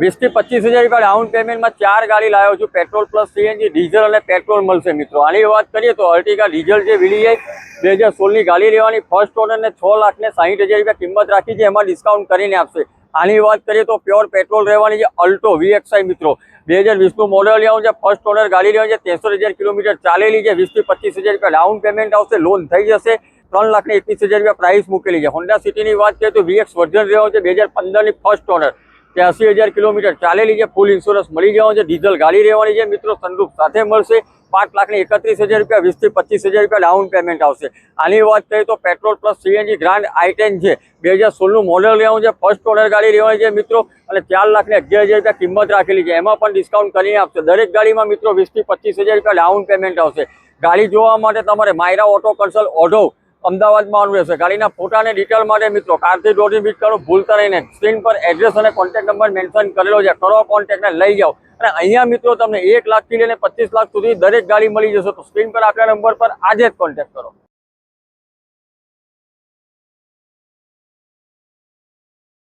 20 થી 25,000 રૂપિયા ડાઉન પેમેન્ટમાં 4 ગાડી લાવ્યો છું। પેટ્રોલ પ્લસ સીએનજી, ડીઝલ અને પેટ્રોલ મળશે મિત્રો। આની વાત કરીએ તો અર્ટિગા ડીઝલ જે વીડીઆઈ 2016ની ગાડી લેવાની, ફર્સ્ટ ઓનરને 6,60,000 રૂપિયા કિંમત રાખી છે, એમાં ડિસ્કાઉન્ટ કરીને આપશે। આની વાત કરીએ તો પ્યોર પેટ્રોલ રહેવાની છે અલ્ટો VXI મિત્રો, 2020નું મોડલ લેવાનું છે, ફર્સ્ટ ઓનર ગાડી લેવાની છે, 63,000 કિલોમીટર ચાલેલી છે, 20 થી 25,000 રૂપિયા ડાઉન પેમેન્ટ આવશે, લોન થઈ જશે, 3,21,000 રૂપિયા પ્રાઇસ મૂકેલી છે। હોન્ડા સિટીની વાત કરીએ તો VX વર્ઝન રહેવાનું છે, 2015ની ફર્સ્ટ ઓનર, 83,000 કિલોમીટર ચાલેલી છે, ફૂલ ઇન્સ્યોરન્સ મળી જવાનું છે, ડીઝલ ગાડી રહેવાની છે મિત્રો, સનરૂફ સાથે મળશે, 5,31,000 રૂપિયા, 20 થી 25,000 રૂપિયા ડાઉન પેમેન્ટ આવશે। આની વાત કરીએ તો petrol plus CNG grand i10 છે, 2016નું મોડલ લેવાનું છે, ફર્સ્ટ ઓનર ગાડી રહેવાની છે મિત્રો, અને 4,11,000 રૂપિયા કિંમત રાખેલી છે, એમાં પણ ડિસ્કાઉન્ટ કરીને આપશે। દરેક ગાડીમાં મિત્રો 20 થી 25,000 રૂપિયા ડાઉન પેમેન્ટ આવશે। ગાડી જોવા માટે તમારે માયરા ઓટો કન્સલ્ટ ઓઢવ અમદાવાદમાં આવવાનું રહેશે। ગાડીના ફોટા અને ડિટેલ માટે મિત્રો કારથી દોઢી બીટ કરો, ભૂલતા નહીં। સ્ક્રીન પર એડ્રેસ અને કોન્ટેક્ટ નંબર મેન્શન કરેલો છે, કરો કોન્ટેક્ટને લઈ જાઓ। અને અહીંયા મિત્રો તમને 1 લાખથી લઈને 25 લાખ સુધી દરેક ગાડી મળી જશે, તો સ્ક્રીન પર આપેલા નંબર પર આજે જ કોન્ટેક્ટ કરો।